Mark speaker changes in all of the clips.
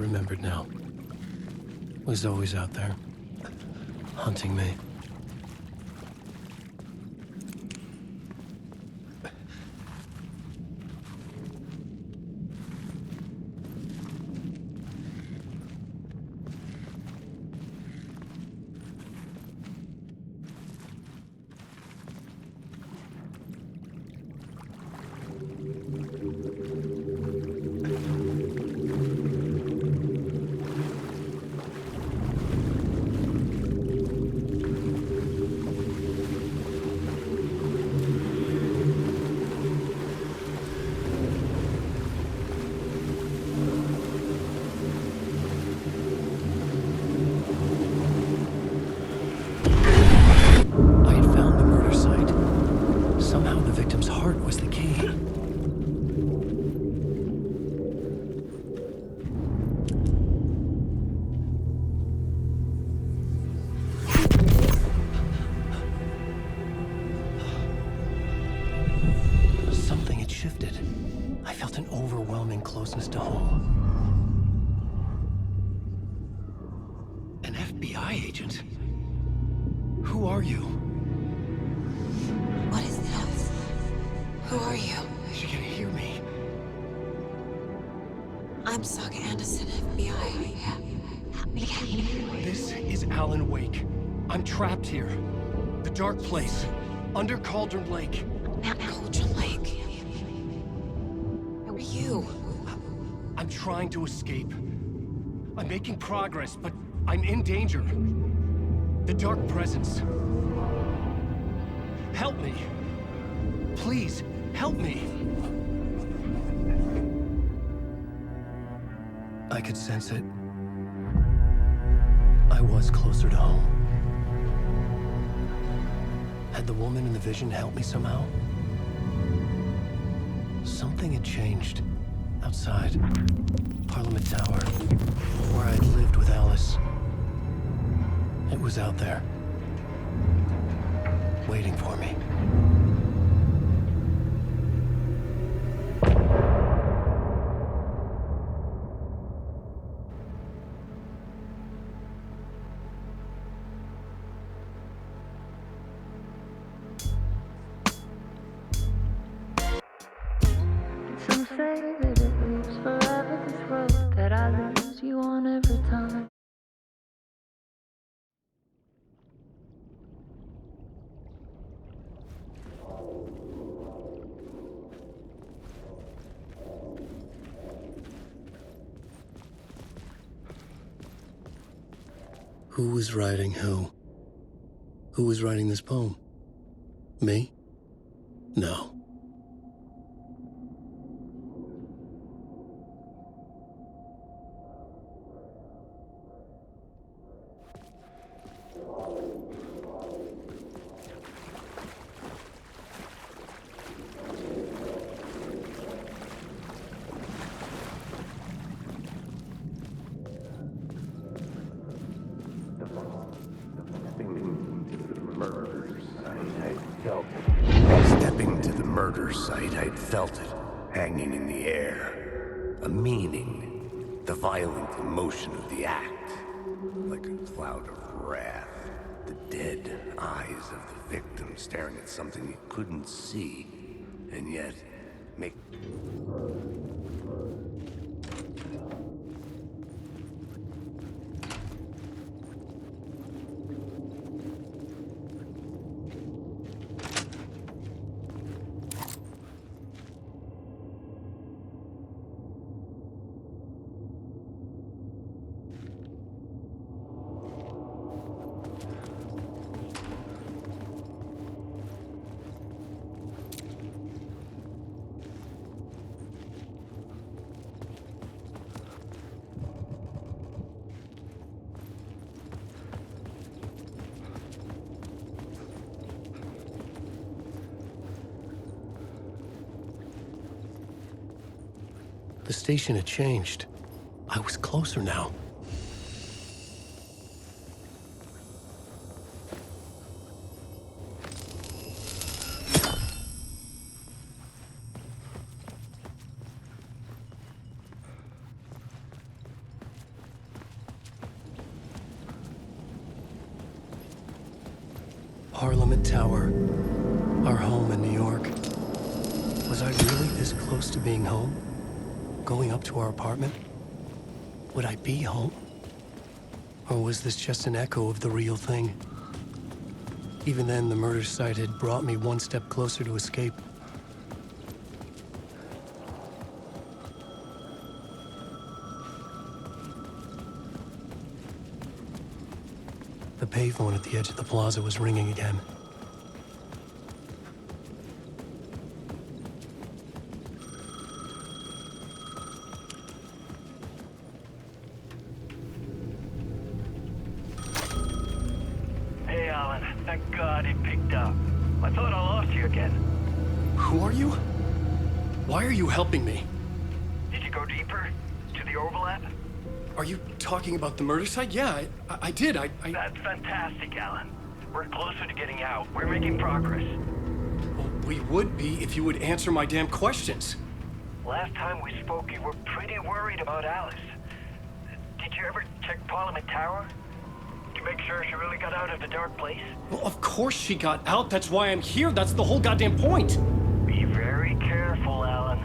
Speaker 1: remembered now. Was always out there, hunting me. Closeness to home. An FBI agent? Who are you?
Speaker 2: What is this? Who are you?
Speaker 1: She can hear me.
Speaker 2: I'm Saga Anderson, FBI.
Speaker 1: This is Alan Wake. I'm trapped here. The dark place. Under Cauldron Lake.
Speaker 2: Cauldron Lake? Who are you?
Speaker 1: I'm trying to escape. I'm making progress, but I'm in danger. The Dark Presence. Help me. Please, help me. I could sense it. I was closer to home. Had the woman in the vision helped me somehow? Something had changed. Outside. Parliament Tower. Where I'd lived with Alice. It was out there. Waiting for me.
Speaker 3: Some say that it leaves forever this road that I lose you on every time.
Speaker 1: Who was writing who? Who was writing this poem? Me? No.
Speaker 4: Stepping to the murder site, I'd felt it, hanging in the air. A meaning, the violent emotion of the act. Like a cloud of wrath. The dead eyes of the victim staring at something he couldn't see, and yet make...
Speaker 1: The station had changed. I was closer now. Parliament Tower, our home in New York. Was I really this close to being home? Going up to our apartment? Would I be home? Or was this just an echo of the real thing? Even then, the murder site had brought me one step closer to escape. The payphone at the edge of the plaza was ringing again.
Speaker 5: Hey, Alan. Thank God it picked up. I thought I lost you again.
Speaker 1: Who are you? Why are you helping me?
Speaker 5: Did you go deeper? To the overlap?
Speaker 1: Are you talking about the murder site? Yeah, I did.
Speaker 5: That's fantastic, Alan. We're closer to getting out. We're making progress.
Speaker 1: Well, we would be if you would answer my damn questions.
Speaker 5: Last time we spoke, you were pretty worried about Alice. Did you ever check Parliament Tower? To make sure she really got out of the dark place?
Speaker 1: Well, of course she got out. That's why I'm here. That's the whole goddamn point.
Speaker 5: Be very careful, Alan.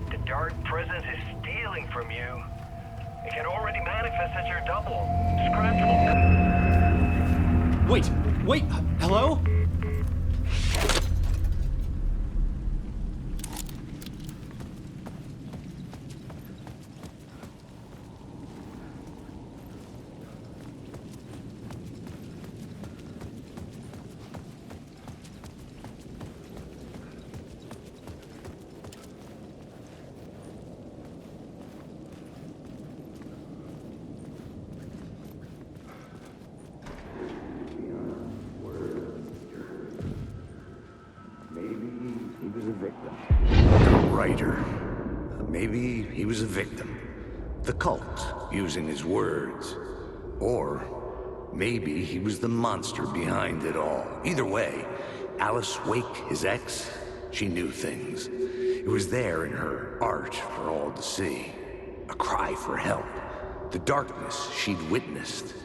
Speaker 5: The dark presence is stealing from you. It can already manifest as your double. Scratch will...
Speaker 1: Wait, hello?
Speaker 4: Maybe he was a victim. The cult, using his words. Or maybe he was the monster behind it all. Either way, Alice Wake, his ex, she knew things. It was there in her art for all to see. A cry for help. The darkness she'd witnessed.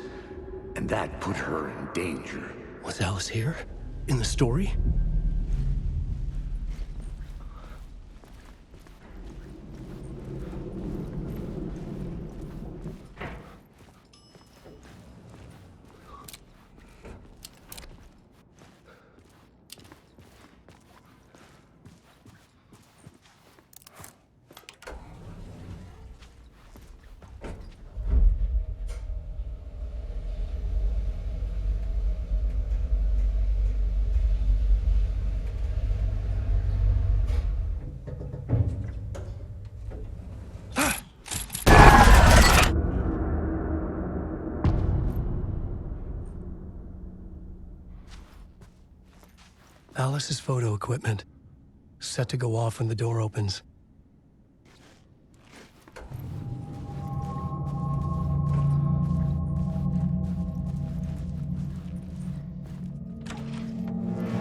Speaker 4: And that put her in danger.
Speaker 1: Was Alice here? In the story? Alice's photo equipment, set to go off when the door opens.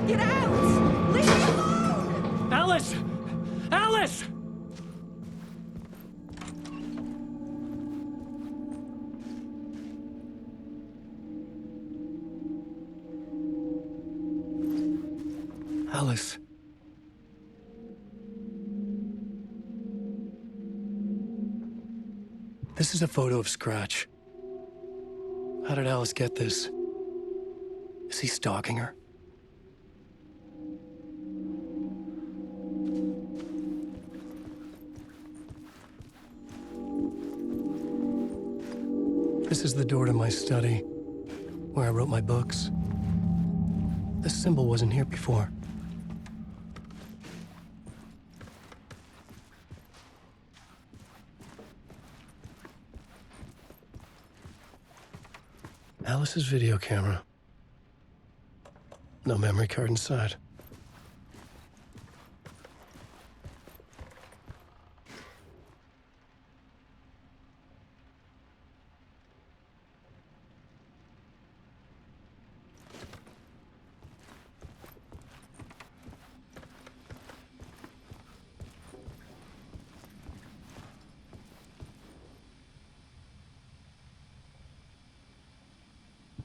Speaker 2: Get out! Leave me alone!
Speaker 1: Alice! Alice! Alice. This is a photo of Scratch. How did Alice get this? Is he stalking her? This is the door to my study, where I wrote my books. This symbol wasn't here before. Alice's video camera. No memory card inside.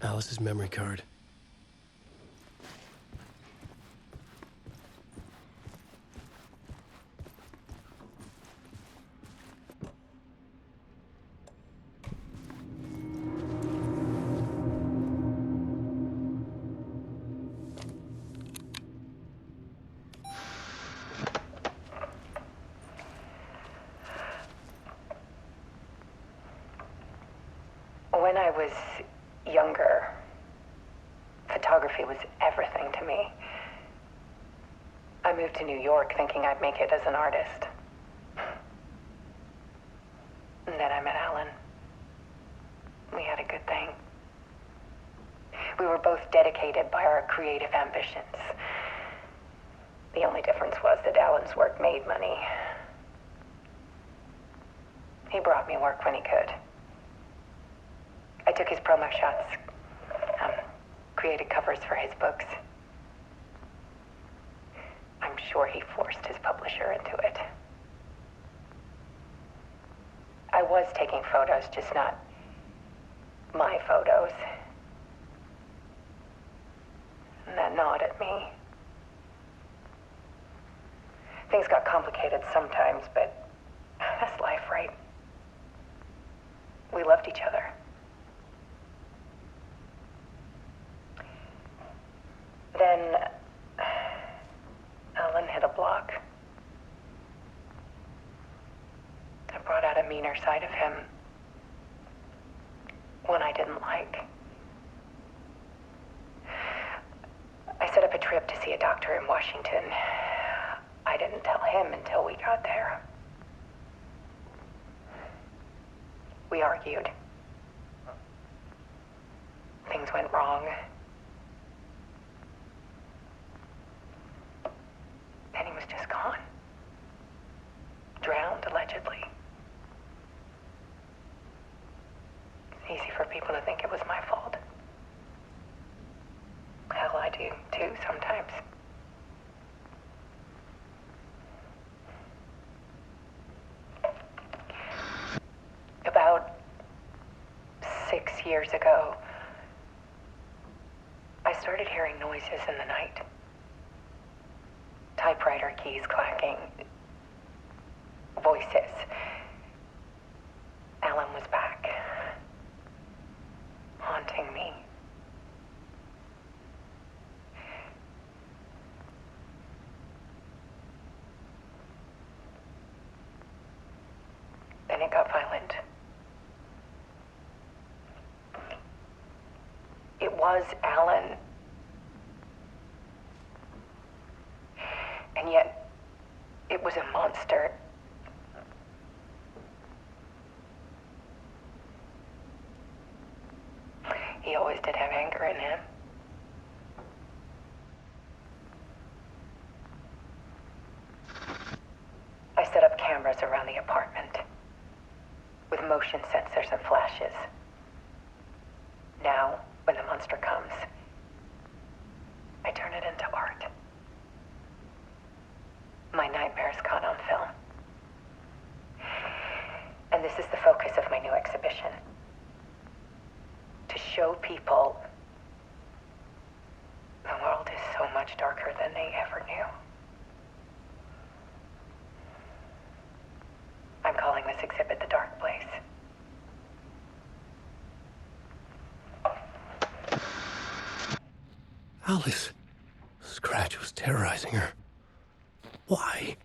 Speaker 1: Alice's memory card.
Speaker 6: When I was younger, photography was everything to me. I moved to New York thinking I'd make it as an artist. And then I met Alan. We had a good thing. We were both dedicated by our creative ambitions. The only difference was that Alan's work made money. He brought me work when he could. I took his promo shots, created covers for his books. I'm sure he forced his publisher into it. I was taking photos, just not my photos. And that gnawed at me. Things got complicated sometimes, but that's life, right? We loved each other. Then Alan hit a block. I brought out a meaner side of him. One I didn't like. I set up a trip to see a doctor in Washington. I didn't tell him until we got there. We argued. Things went wrong. Then he was just gone. Drowned, allegedly. It's easy for people to think it was my fault. Hell, I do, too, sometimes. About 6 years ago, I started hearing noises in the night. Typewriter keys clacking. Voices. Alan was back. Haunting me. Then it got violent. It was Alan. And yet, it was a monster. He always did have anger in him. I set up cameras around the apartment with motion sensors and flashes. Now, when the monster comes, I turn it into art. My nightmares caught on film. And this is the focus of my new exhibition. To show people the world is so much darker than they ever knew. I'm calling this exhibit The Dark Place.
Speaker 1: Alice. Scratch was terrorizing her. Why?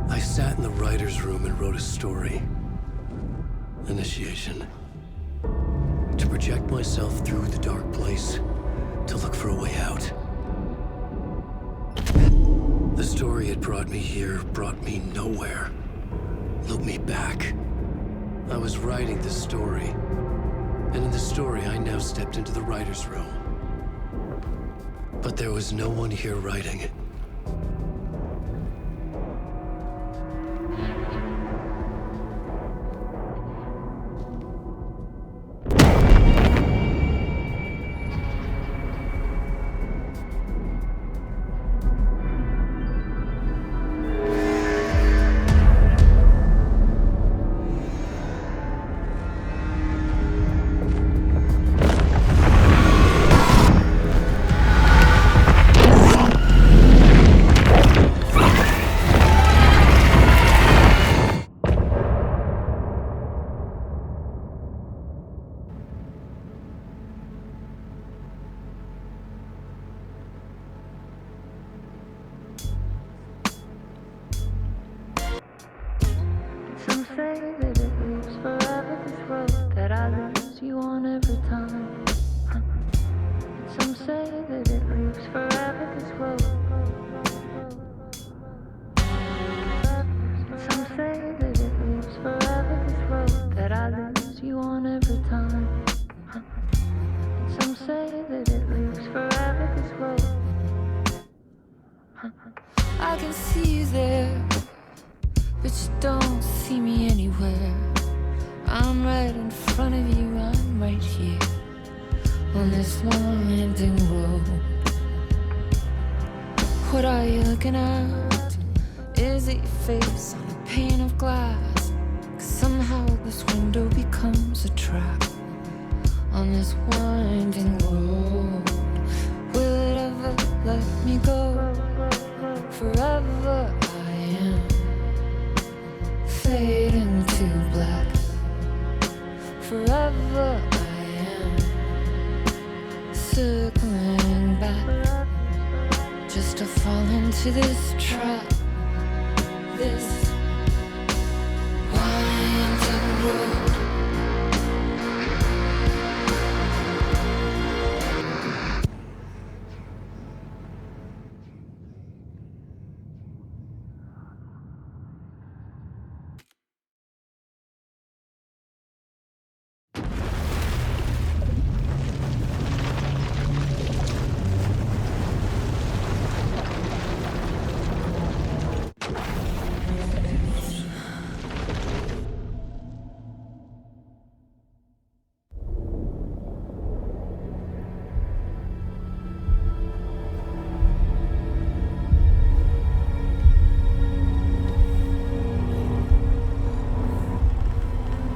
Speaker 1: I sat in the writer's room and wrote a story. Initiation. To project myself through the dark place, to look for a way out. The story had brought me here, brought me nowhere. Looped me back. I was writing the story. And in the story, I now stepped into the writer's room. But there was no one here writing it.
Speaker 3: on this winding road. What are you looking at? Is it your face on a pane of glass? 'Cause somehow this window becomes a trap on this winding road. Will it ever let me go? Forever I am fading to black. Forever I am circling back, just to fall into this trap.